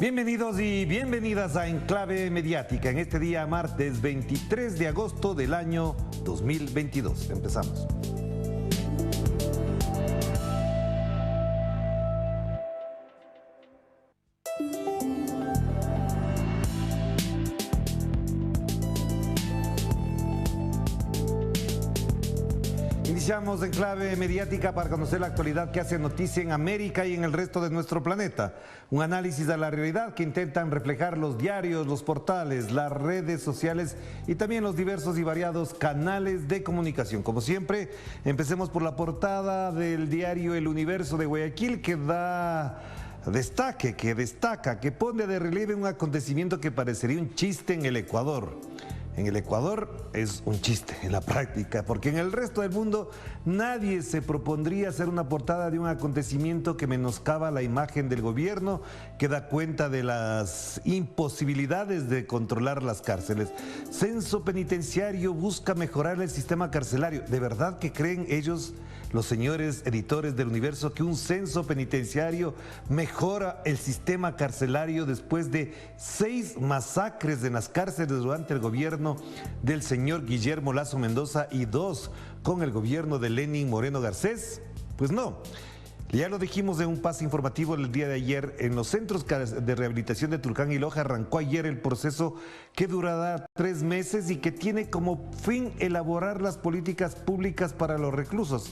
Bienvenidos y bienvenidas a Enclave Mediática en este día martes 23 de agosto del año 2022. Empezamos. Iniciamos Enclave Mediática para conocer la actualidad que hace noticia en América y en el resto de nuestro planeta. Un análisis de la realidad que intentan reflejar los diarios, los portales, las redes sociales y también los diversos y variados canales de comunicación. Como siempre, empecemos por la portada del diario El Universo de Guayaquil que destaca, que pone de relieve un acontecimiento que parecería un chiste en el Ecuador. En el Ecuador es un chiste en la práctica, porque en el resto del mundo nadie se propondría hacer una portada de un acontecimiento que menoscaba la imagen del gobierno, que da cuenta de las imposibilidades de controlar las cárceles. Censo penitenciario busca mejorar el sistema carcelario. ¿De verdad que creen ellos, los señores editores del Universo, que un censo penitenciario mejora el sistema carcelario después de 6 masacres en las cárceles durante el gobierno del señor Guillermo Lasso Mendoza y 2 con el gobierno de Lenín Moreno Garcés? Pues no. Ya lo dijimos en un pase informativo el día de ayer, en los centros de rehabilitación de Tulcán y Loja arrancó ayer el proceso que durará 3 meses y que tiene como fin elaborar las políticas públicas para los reclusos.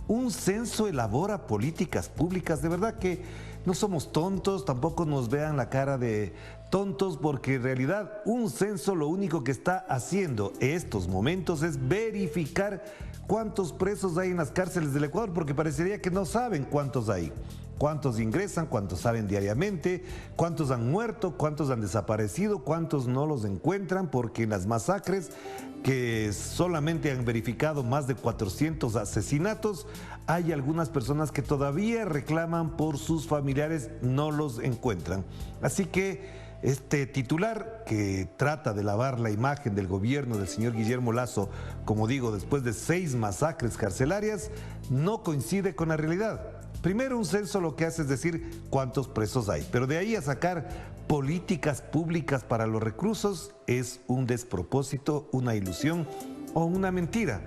Un censo elabora políticas públicas, de verdad que no somos tontos, tampoco nos vean la cara de tontos, porque en realidad un censo lo único que está haciendo en estos momentos es verificar cuántos presos hay en las cárceles del Ecuador, porque parecería que no saben cuántos hay. Cuántos ingresan, cuántos salen diariamente, cuántos han muerto, cuántos han desaparecido, cuántos no los encuentran, porque en las masacres que solamente han verificado más de 400 asesinatos, hay algunas personas que todavía reclaman por sus familiares, no los encuentran. Así que este titular que trata de lavar la imagen del gobierno del señor Guillermo Lasso, como digo, después de 6 masacres carcelarias, no coincide con la realidad. Primero, un censo lo que hace es decir cuántos presos hay, pero de ahí a sacar políticas públicas para los reclusos es un despropósito, una ilusión o una mentira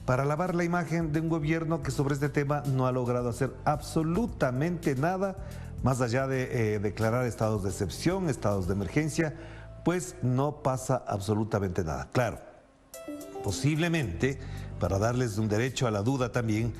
para lavar la imagen de un gobierno que sobre este tema no ha logrado hacer absolutamente nada, más allá de declarar estados de excepción, estados de emergencia, pues no pasa absolutamente nada. Claro, posiblemente, para darles un derecho a la duda también,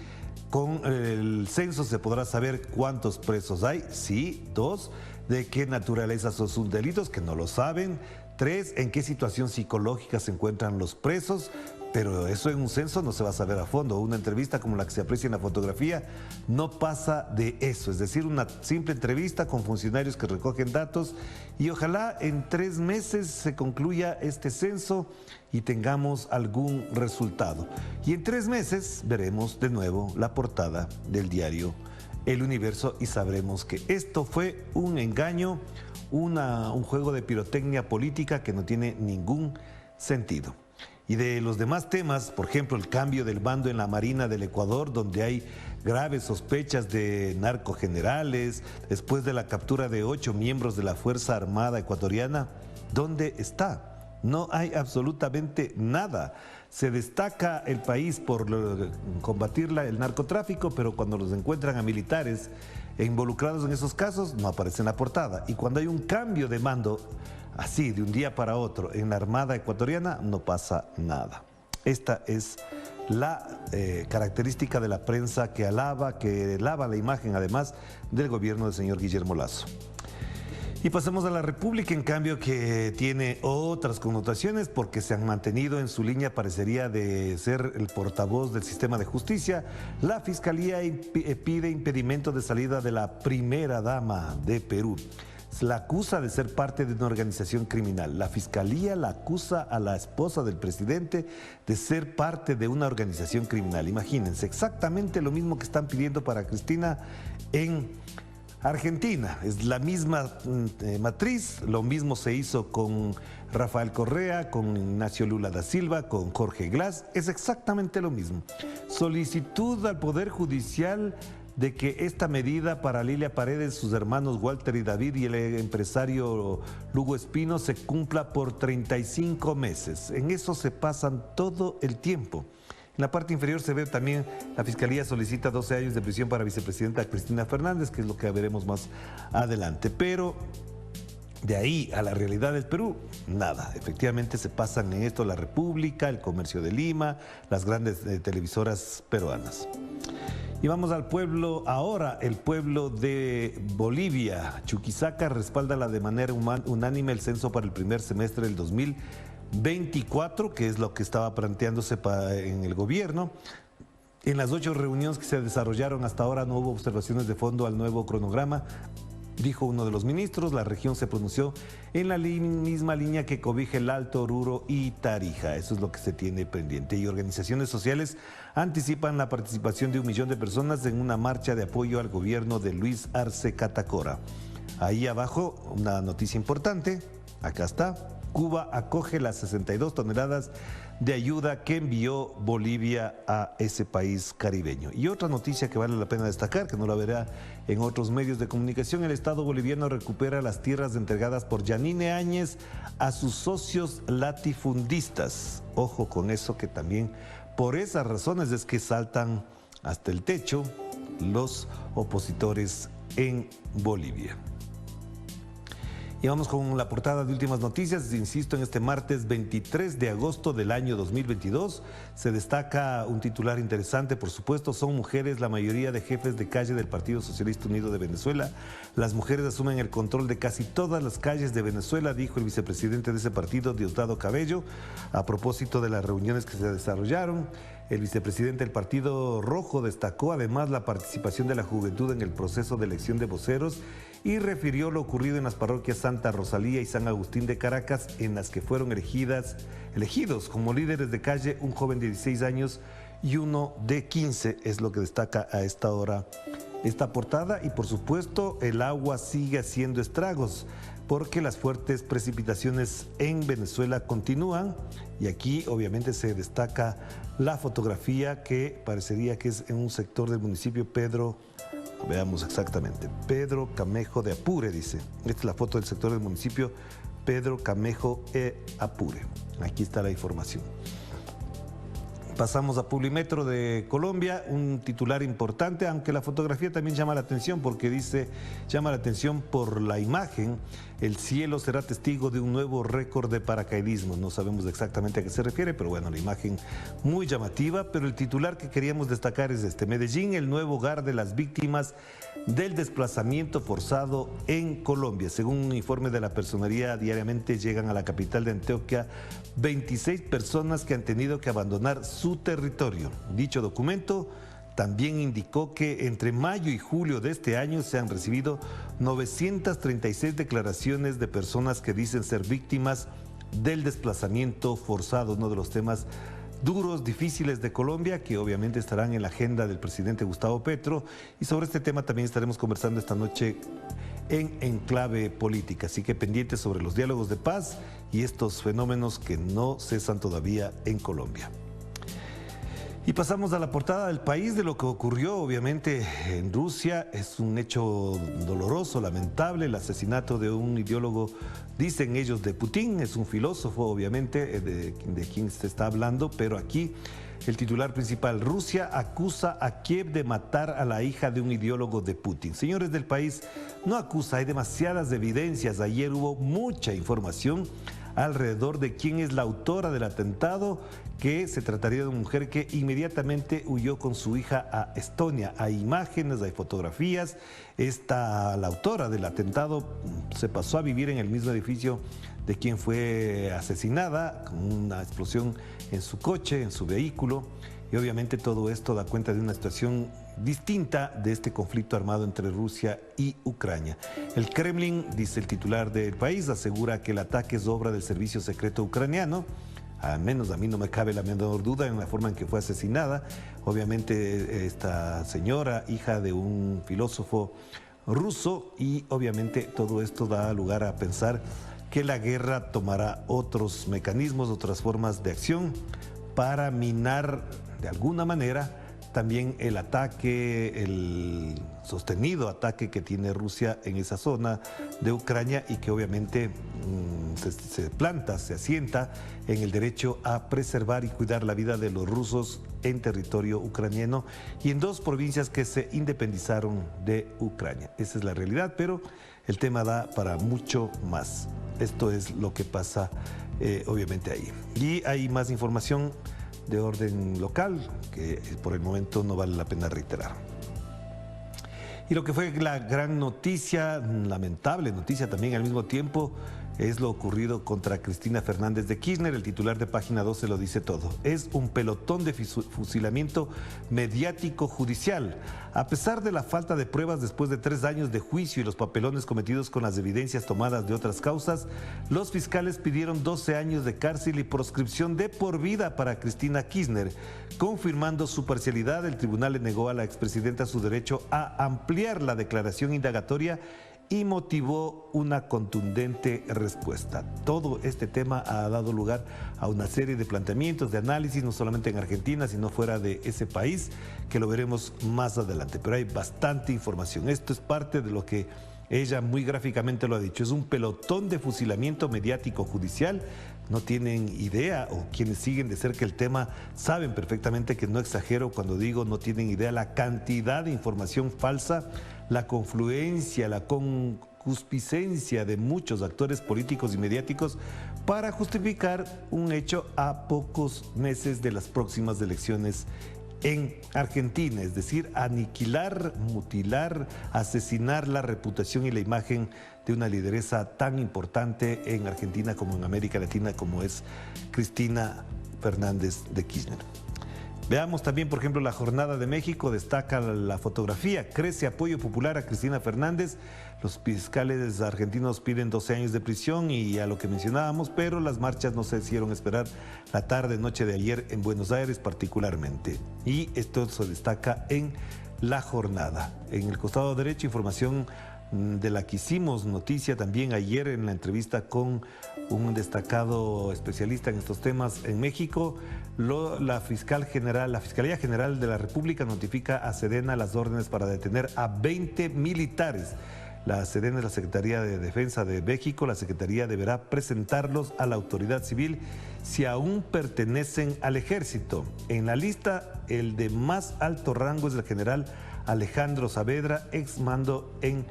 con el censo se podrá saber cuántos presos hay, sí. 2, de qué naturaleza son sus delitos, que no lo saben. 3, en qué situación psicológica se encuentran los presos, pero eso en un censo no se va a saber a fondo. Una entrevista como la que se aprecia en la fotografía no pasa de eso, es decir, una simple entrevista con funcionarios que recogen datos y ojalá en 3 meses se concluya este censo y tengamos algún resultado. Y en 3 meses veremos de nuevo la portada del diario El Universo y sabremos que esto fue un engaño, un juego de pirotecnia política que no tiene ningún sentido. Y de los demás temas, por ejemplo, el cambio del mando en la Marina del Ecuador, donde hay graves sospechas de narcogenerales, después de la captura de 8 miembros de la Fuerza Armada Ecuatoriana, ¿dónde está? No hay absolutamente nada. Se destaca el país por combatir el narcotráfico, pero cuando los encuentran a militares involucrados en esos casos, no aparece en la portada. Y cuando hay un cambio de mando, así, de un día para otro, en la Armada Ecuatoriana, no pasa nada. Esta es la característica de la prensa que lava la imagen, además, del gobierno del señor Guillermo Lasso. Y pasemos a la República, en cambio, que tiene otras connotaciones porque se han mantenido en su línea, parecería de ser el portavoz del sistema de justicia. La Fiscalía pide impedimento de salida de la primera dama de Perú. La acusa de ser parte de una organización criminal. La Fiscalía la acusa a la esposa del presidente de ser parte de una organización criminal. Imagínense, exactamente lo mismo que están pidiendo para Cristina en Argentina. Es la misma matriz, lo mismo se hizo con Rafael Correa, con Ignacio Lula da Silva, con Jorge Glass, es exactamente lo mismo. Solicitud al Poder Judicial de que esta medida para Lilia Paredes, sus hermanos Walter y David y el empresario Lugo Espino se cumpla por 35 meses. En eso se pasan todo el tiempo. En la parte inferior se ve también la Fiscalía solicita 12 años de prisión para vicepresidenta Cristina Fernández, que es lo que veremos más adelante. Pero de ahí a la realidad del Perú, nada. Efectivamente se pasan en esto la República, el Comercio de Lima, las grandes televisoras peruanas. Y vamos al pueblo ahora, el pueblo de Bolivia. Chuquisaca respalda de manera unánime el censo para el primer semestre del 2024, que es lo que estaba planteándose en el gobierno. En las 8 reuniones que se desarrollaron hasta ahora no hubo observaciones de fondo al nuevo cronograma, dijo uno de los ministros. La región se pronunció en la misma línea que cobija el Alto, Oruro y Tarija. Eso es lo que se tiene pendiente. Y organizaciones sociales anticipan la participación de 1 millón de personas en una marcha de apoyo al gobierno de Luis Arce Catacora. Ahí abajo, una noticia importante. Acá está. Cuba acoge las 62 toneladas de ayuda que envió Bolivia a ese país caribeño. Y otra noticia que vale la pena destacar, que no la verá en otros medios de comunicación: el Estado boliviano recupera las tierras entregadas por Yanine Áñez a sus socios latifundistas. Ojo con eso, que también por esas razones es que saltan hasta el techo los opositores en Bolivia. Y vamos con la portada de Últimas Noticias. Insisto, en este martes 23 de agosto del año 2022 se destaca un titular interesante, por supuesto. Son mujeres la mayoría de jefes de calle del Partido Socialista Unido de Venezuela. Las mujeres asumen el control de casi todas las calles de Venezuela, dijo el vicepresidente de ese partido, Diosdado Cabello, a propósito de las reuniones que se desarrollaron. El vicepresidente del Partido Rojo destacó además la participación de la juventud en el proceso de elección de voceros y refirió lo ocurrido en las parroquias Santa Rosalía y San Agustín de Caracas, en las que fueron elegidos como líderes de calle un joven de 16 años y uno de 15, es lo que destaca a esta hora esta portada. Y por supuesto el agua sigue haciendo estragos, porque las fuertes precipitaciones en Venezuela continúan, y aquí obviamente se destaca la fotografía que parecería que es en un sector del municipio Pedro, veamos exactamente, Pedro Camejo de Apure, dice. Esta es la foto del sector del municipio Pedro Camejo e Apure. Aquí está la información. Pasamos a Publimetro de Colombia, un titular importante, aunque la fotografía también llama la atención, porque dice, llama la atención por la imagen: el cielo será testigo de un nuevo récord de paracaidismo. No sabemos exactamente a qué se refiere, pero bueno, la imagen muy llamativa. Pero el titular que queríamos destacar es este: Medellín, el nuevo hogar de las víctimas del desplazamiento forzado en Colombia. Según un informe de la Personería, diariamente llegan a la capital de Antioquia 26 personas que han tenido que abandonar su territorio. Dicho documento también indicó que entre mayo y julio de este año se han recibido 936 declaraciones de personas que dicen ser víctimas del desplazamiento forzado, uno de los temas duros, difíciles de Colombia, que obviamente estarán en la agenda del presidente Gustavo Petro. Y sobre este tema también estaremos conversando esta noche en Enclave Política. Así que pendientes sobre los diálogos de paz y estos fenómenos que no cesan todavía en Colombia. Y pasamos a la portada del País, de lo que ocurrió obviamente en Rusia. Es un hecho doloroso, lamentable, el asesinato de un ideólogo, dicen ellos, de Putin. Es un filósofo, obviamente, de quien se está hablando, pero aquí el titular principal: Rusia acusa a Kiev de matar a la hija de un ideólogo de Putin. Señores del País, no acusa, hay demasiadas evidencias. Ayer hubo mucha información alrededor de quién es la autora del atentado, que se trataría de una mujer que inmediatamente huyó con su hija a Estonia. Hay imágenes, hay fotografías. La autora del atentado se pasó a vivir en el mismo edificio de quien fue asesinada, con una explosión en su coche, en su vehículo. Y obviamente todo esto da cuenta de una situación distinta de este conflicto armado entre Rusia y Ucrania. El Kremlin, dice el titular del País, asegura que el ataque es obra del servicio secreto ucraniano. Al menos a mí no me cabe la menor duda en la forma en que fue asesinada. Obviamente esta señora, hija de un filósofo ruso, y obviamente todo esto da lugar a pensar que la guerra tomará otros mecanismos, otras formas de acción para minar de alguna manera también el ataque, el sostenido ataque que tiene Rusia en esa zona de Ucrania y que obviamente se planta, se asienta en el derecho a preservar y cuidar la vida de los rusos en territorio ucraniano y en dos provincias que se independizaron de Ucrania. Esa es la realidad, pero el tema da para mucho más. Esto es lo que pasa obviamente ahí. Y hay más información de orden local que por el momento no vale la pena reiterar. Y lo que fue la gran noticia, lamentable noticia también al mismo tiempo, es lo ocurrido contra Cristina Fernández de Kirchner. El titular de Página 12 lo dice todo. Es un pelotón de fusilamiento mediático judicial. A pesar de la falta de pruebas después de 3 años de juicio y los papelones cometidos con las evidencias tomadas de otras causas, los fiscales pidieron 12 años de cárcel y proscripción de por vida para Cristina Kirchner. Confirmando su parcialidad, el tribunal le negó a la expresidenta su derecho a ampliar la declaración indagatoria y motivó una contundente respuesta. Todo este tema ha dado lugar a una serie de planteamientos, de análisis, no solamente en Argentina, sino fuera de ese país, que lo veremos más adelante. Pero hay bastante información. Esto es parte de lo que ella muy gráficamente lo ha dicho. Es un pelotón de fusilamiento mediático judicial. No tienen idea, o quienes siguen de cerca el tema saben perfectamente que no exagero cuando digo no tienen idea la cantidad de información falsa, la confluencia, la concupiscencia de muchos actores políticos y mediáticos para justificar un hecho a pocos meses de las próximas elecciones en Argentina, es decir, aniquilar, mutilar, asesinar la reputación y la imagen de una lideresa tan importante en Argentina como en América Latina como es Cristina Fernández de Kirchner. Veamos también, por ejemplo, la Jornada de México destaca la fotografía. Crece apoyo popular a Cristina Fernández. Los fiscales argentinos piden 12 años de prisión y a lo que mencionábamos, pero las marchas no se hicieron esperar la tarde-noche de ayer en Buenos Aires particularmente. Y esto se destaca en la jornada. En el costado derecho, información de la que hicimos noticia también ayer en la entrevista con un destacado especialista en estos temas en México. La Fiscalía General de la República notifica a Sedena las órdenes para detener a 20 militares. La Sedena es la Secretaría de Defensa de México. La Secretaría deberá presentarlos a la autoridad civil si aún pertenecen al ejército. En la lista, el de más alto rango es el general Alejandro Saavedra, ex mando en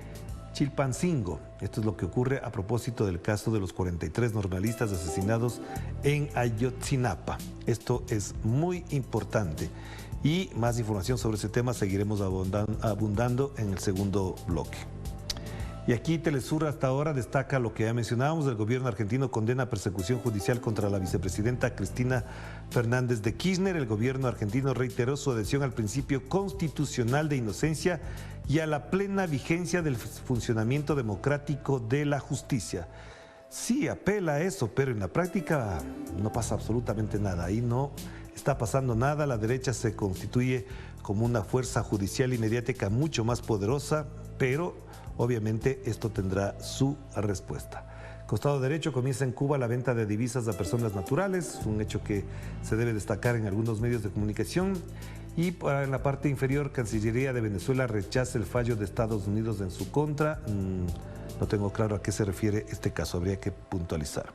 Chilpancingo. Esto es lo que ocurre a propósito del caso de los 43 normalistas asesinados en Ayotzinapa. Esto es muy importante y más información sobre ese tema seguiremos abundando en el segundo bloque. Y aquí Telesur hasta ahora destaca lo que ya mencionábamos. El gobierno argentino condena persecución judicial contra la vicepresidenta Cristina Fernández de Kirchner. El gobierno argentino reiteró su adhesión al principio constitucional de inocencia y a la plena vigencia del funcionamiento democrático de la justicia. Sí, apela a eso, pero en la práctica no pasa absolutamente nada. Ahí no está pasando nada. La derecha se constituye como una fuerza judicial y mediática mucho más poderosa, pero obviamente esto tendrá su respuesta. Costado derecho, comienza en Cuba la venta de divisas a personas naturales, un hecho que se debe destacar en algunos medios de comunicación. Y en la parte inferior, Cancillería de Venezuela rechaza el fallo de Estados Unidos en su contra. No tengo claro a qué se refiere este caso, habría que puntualizar.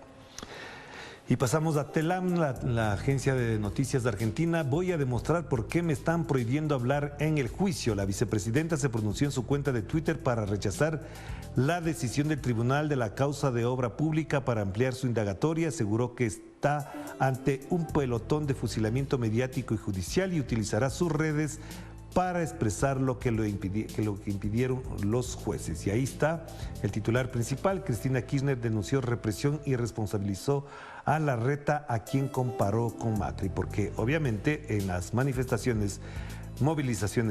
Y pasamos a Telam, la agencia de noticias de Argentina. Voy a demostrar por qué me están prohibiendo hablar en el juicio. La vicepresidenta se pronunció en su cuenta de Twitter para rechazar la decisión del Tribunal de la Causa de Obra Pública para ampliar su indagatoria. Aseguró que está ante un pelotón de fusilamiento mediático y judicial y utilizará sus redes para expresar lo que impidieron los jueces. Y ahí está el titular principal. Cristina Kirchner denunció represión y responsabilizó a Larreta, a quien comparó con Macri, porque obviamente en las movilizaciones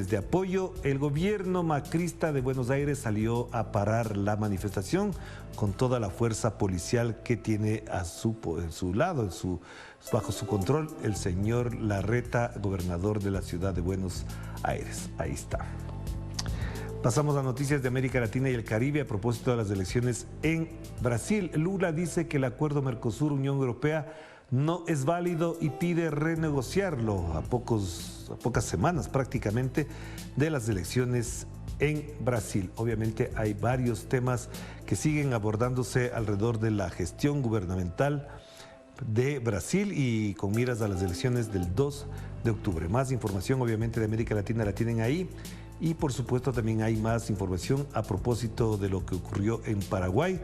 de apoyo, el gobierno macrista de Buenos Aires salió a parar la manifestación con toda la fuerza policial que tiene a su lado, bajo su control, el señor Larreta, gobernador de la ciudad de Buenos Aires. Ahí está. Pasamos a noticias de América Latina y el Caribe a propósito de las elecciones en Brasil. Lula dice que el acuerdo Mercosur-Unión Europea no es válido y pide renegociarlo a pocas semanas prácticamente de las elecciones en Brasil. Obviamente hay varios temas que siguen abordándose alrededor de la gestión gubernamental de Brasil y con miras a las elecciones del 2 de octubre. Más información obviamente de América Latina la tienen ahí y por supuesto también hay más información a propósito de lo que ocurrió en Paraguay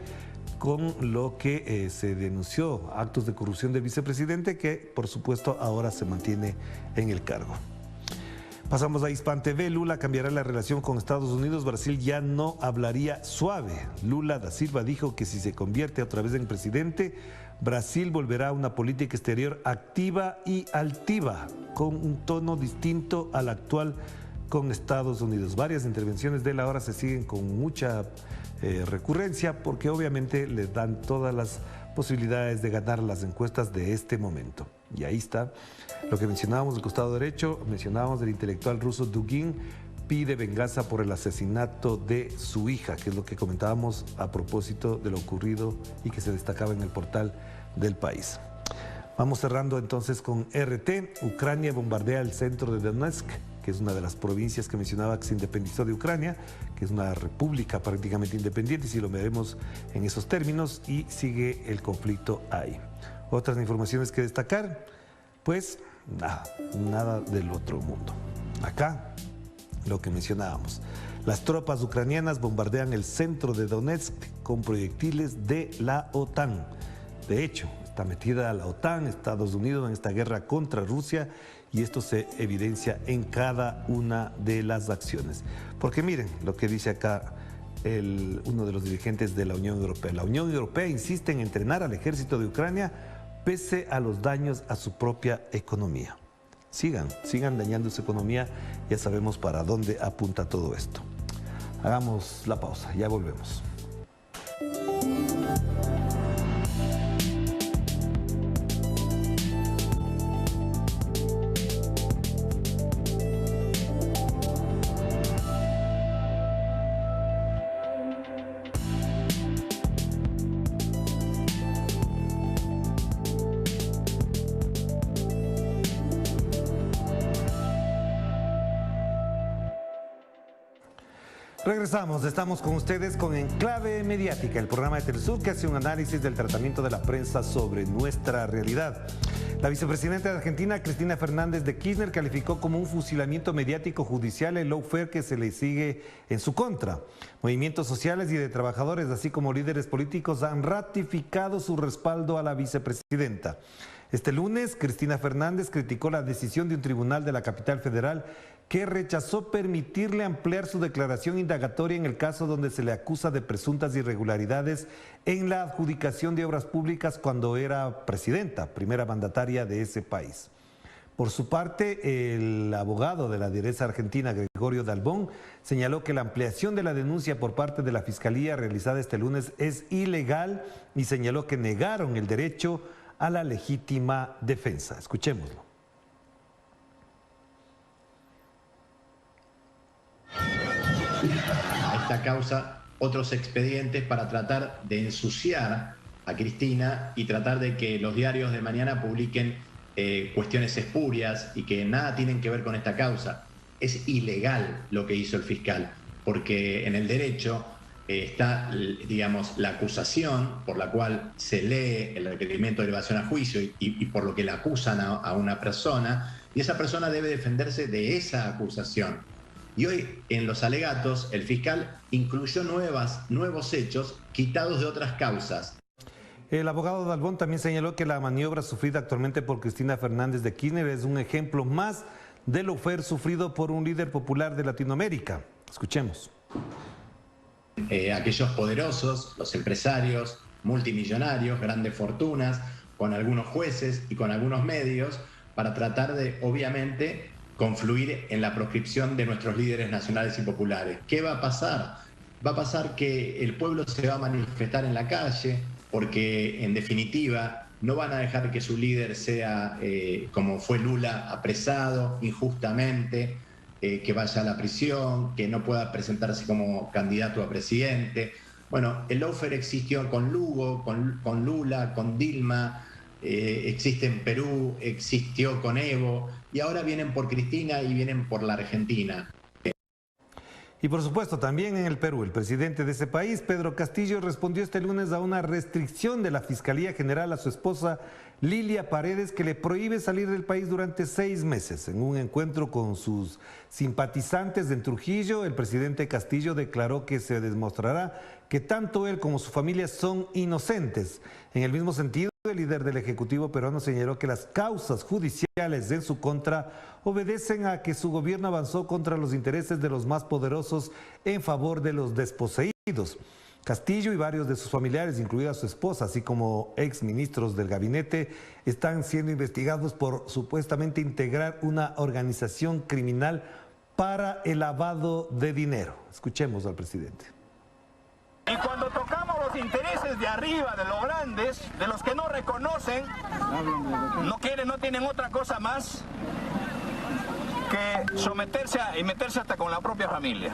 con lo que se denunció actos de corrupción del vicepresidente que por supuesto ahora se mantiene en el cargo. Pasamos a Hispan TV. Lula cambiará la relación con Estados Unidos. Brasil ya no hablaría suave. Lula da Silva dijo que si se convierte otra vez en presidente, Brasil volverá a una política exterior activa y altiva, con un tono distinto al actual con Estados Unidos. Varias intervenciones de él ahora se siguen con mucha recurrencia porque obviamente le dan todas las posibilidades de ganar las encuestas de este momento. Y ahí está lo que mencionábamos del costado derecho, mencionábamos del intelectual ruso Dugin, pide venganza por el asesinato de su hija, que es lo que comentábamos a propósito de lo ocurrido y que se destacaba en el portal del país. Vamos cerrando entonces con RT. Ucrania bombardea el centro de Donetsk, que es una de las provincias que mencionaba que se independizó de Ucrania, que es una república prácticamente independiente, si lo veremos en esos términos, y sigue el conflicto ahí. Otras informaciones que destacar, pues nada del otro mundo. Acá, lo que mencionábamos. Las tropas ucranianas bombardean el centro de Donetsk con proyectiles de la OTAN. De hecho, está metida la OTAN, Estados Unidos en esta guerra contra Rusia y esto se evidencia en cada una de las acciones. Porque miren lo que dice acá uno de los dirigentes de la Unión Europea. La Unión Europea insiste en entrenar al ejército de Ucrania pese a los daños a su propia economía. Sigan dañando su economía, ya sabemos para dónde apunta todo esto. Hagamos la pausa, ya volvemos. Regresamos, estamos con ustedes con Enclave Mediática, el programa de Telesur que hace un análisis del tratamiento de la prensa sobre nuestra realidad. La vicepresidenta de Argentina, Cristina Fernández de Kirchner, calificó como un fusilamiento mediático judicial el lawfare que se le sigue en su contra. Movimientos sociales y de trabajadores, así como líderes políticos, han ratificado su respaldo a la vicepresidenta. Este lunes, Cristina Fernández criticó la decisión de un tribunal de la capital federal que rechazó permitirle ampliar su declaración indagatoria en el caso donde se le acusa de presuntas irregularidades en la adjudicación de obras públicas cuando era presidenta, primera mandataria de ese país. Por su parte, el abogado de la derecha argentina, Gregorio Dalbón, señaló que la ampliación de la denuncia por parte de la Fiscalía realizada este lunes es ilegal y señaló que negaron el derecho a la legítima defensa. Escuchémoslo. A esta causa otros expedientes para tratar de ensuciar a Cristina y tratar de que los diarios de mañana publiquen cuestiones espurias y que nada tienen que ver con esta causa. Es ilegal lo que hizo el fiscal, porque en el derecho está, digamos, la acusación por la cual se lee el requerimiento de elevación a juicio y por lo que le acusan a una persona, y esa persona debe defenderse de esa acusación. Y hoy, en los alegatos, el fiscal incluyó nuevos hechos quitados de otras causas. El abogado Dalbón también señaló que la maniobra sufrida actualmente por Cristina Fernández de Kirchner es un ejemplo más del lawfare sufrido por un líder popular de Latinoamérica. Escuchemos. Aquellos poderosos, los empresarios, multimillonarios, grandes fortunas, con algunos jueces y con algunos medios, para tratar de, obviamente, confluir en la proscripción de nuestros líderes nacionales y populares. ¿Qué va a pasar? Va a pasar que el pueblo se va a manifestar en la calle porque, en definitiva, no van a dejar que su líder sea, como fue Lula, apresado injustamente, que vaya a la prisión, que no pueda presentarse como candidato a presidente. Bueno, el lawfare existió con Lugo, con Lula, con Dilma, existe en Perú, existió con Evo, y ahora vienen por Cristina y vienen por la Argentina. Y por supuesto, también en el Perú, el presidente de ese país, Pedro Castillo, respondió este lunes a una restricción de la Fiscalía General a su esposa Lilia Paredes, que le prohíbe salir del país durante 6 meses. En un encuentro con sus simpatizantes en Trujillo, el presidente Castillo declaró que se demostrará que tanto él como su familia son inocentes. En el mismo sentido, el líder del Ejecutivo peruano señaló que las causas judiciales en su contra obedecen a que su gobierno avanzó contra los intereses de los más poderosos en favor de los desposeídos. Castillo y varios de sus familiares, incluida su esposa, así como exministros del gabinete, están siendo investigados por supuestamente integrar una organización criminal para el lavado de dinero. Escuchemos al presidente. Y cuando tocamos los intereses de arriba, de los grandes, de los que no reconocen, no quieren, no tienen otra cosa más que someterse y meterse hasta con la propia familia,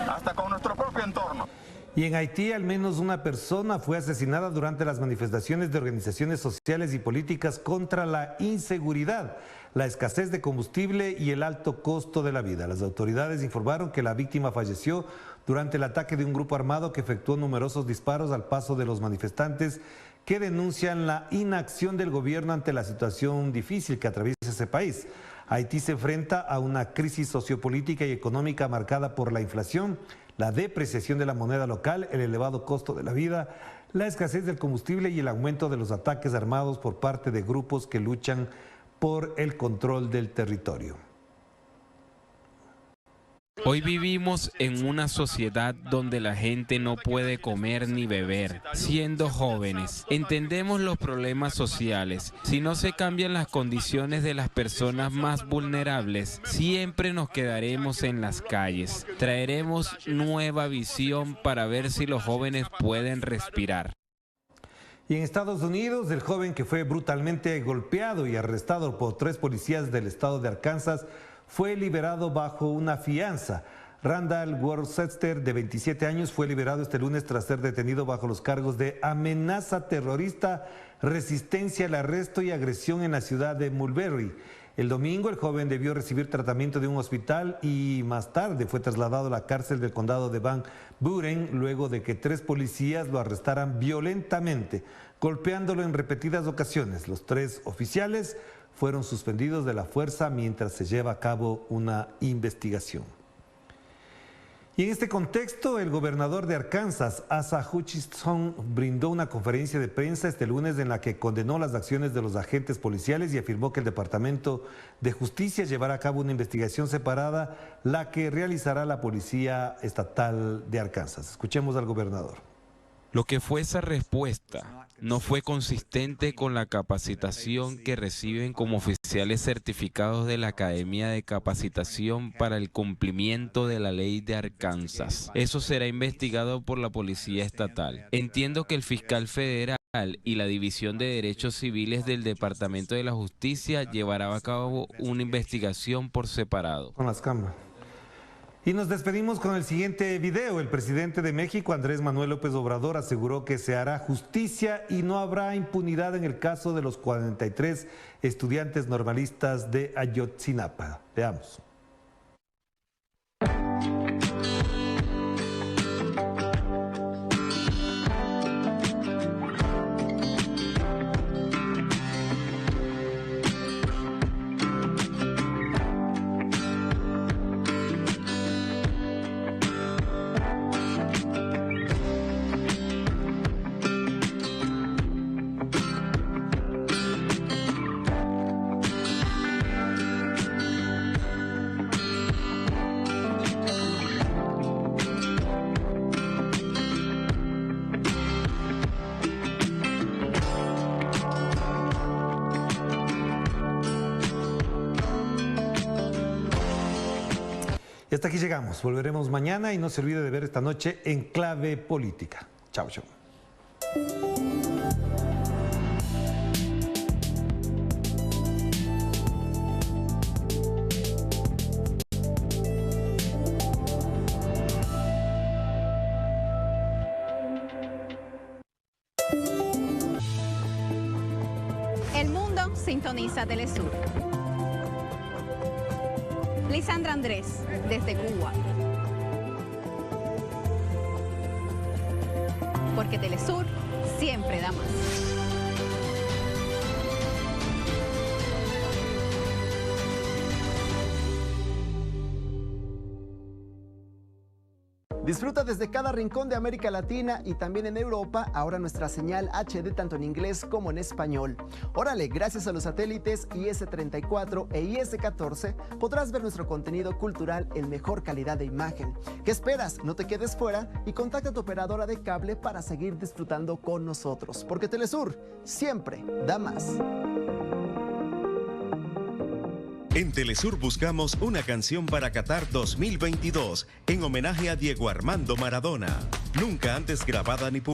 hasta con nuestro propio entorno. Y en Haití, al menos una persona fue asesinada durante las manifestaciones de organizaciones sociales y políticas contra la inseguridad, la escasez de combustible y el alto costo de la vida. Las autoridades informaron que la víctima falleció durante el ataque de un grupo armado que efectuó numerosos disparos al paso de los manifestantes que denuncian la inacción del gobierno ante la situación difícil que atraviesa ese país. Haití se enfrenta a una crisis sociopolítica y económica marcada por la inflación, la depreciación de la moneda local, el elevado costo de la vida, la escasez del combustible y el aumento de los ataques armados por parte de grupos que luchan por el control del territorio. Hoy vivimos en una sociedad donde la gente no puede comer ni beber. Siendo jóvenes, entendemos los problemas sociales. Si no se cambian las condiciones de las personas más vulnerables, siempre nos quedaremos en las calles. Traeremos nueva visión para ver si los jóvenes pueden respirar. Y en Estados Unidos, el joven que fue brutalmente golpeado y arrestado por 3 policías del estado de Arkansas fue liberado bajo una fianza. Randall Worcester, de 27 años, fue liberado este lunes tras ser detenido bajo los cargos de amenaza terrorista, resistencia al arresto y agresión en la ciudad de Mulberry. El domingo, el joven debió recibir tratamiento de un hospital y más tarde fue trasladado a la cárcel del condado de Van Buren luego de que 3 policías lo arrestaran violentamente, golpeándolo en repetidas ocasiones. Los 3 oficiales fueron suspendidos de la fuerza mientras se lleva a cabo una investigación. Y en este contexto, el gobernador de Arkansas, Asa Hutchinson, brindó una conferencia de prensa este lunes en la que condenó las acciones de los agentes policiales y afirmó que el Departamento de Justicia llevará a cabo una investigación separada, la que realizará la Policía Estatal de Arkansas. Escuchemos al gobernador. Lo que fue esa respuesta no fue consistente con la capacitación que reciben como oficiales certificados de la Academia de Capacitación para el Cumplimiento de la Ley de Arkansas. Eso será investigado por la Policía Estatal. Entiendo que el fiscal federal y la División de Derechos Civiles del Departamento de la Justicia llevará a cabo una investigación por separado. Con las cámaras. Y nos despedimos con el siguiente video. El presidente de México, Andrés Manuel López Obrador, aseguró que se hará justicia y no habrá impunidad en el caso de los 43 estudiantes normalistas de Ayotzinapa. Veamos. Y hasta aquí llegamos. Volveremos mañana y no se olvide de ver esta noche En Clave Política. Chao, chao. El mundo sintoniza Telesur. Lisandra Andrés, desde Cuba. Porque Telesur siempre da más. Disfruta desde cada rincón de América Latina y también en Europa, ahora nuestra señal HD tanto en inglés como en español. Órale, gracias a los satélites IS-34 e IS-14 podrás ver nuestro contenido cultural en mejor calidad de imagen. ¿Qué esperas? No te quedes fuera y contacta a tu operadora de cable para seguir disfrutando con nosotros, porque Telesur siempre da más. En Telesur buscamos una canción para Qatar 2022 en homenaje a Diego Armando Maradona, nunca antes grabada ni publicada.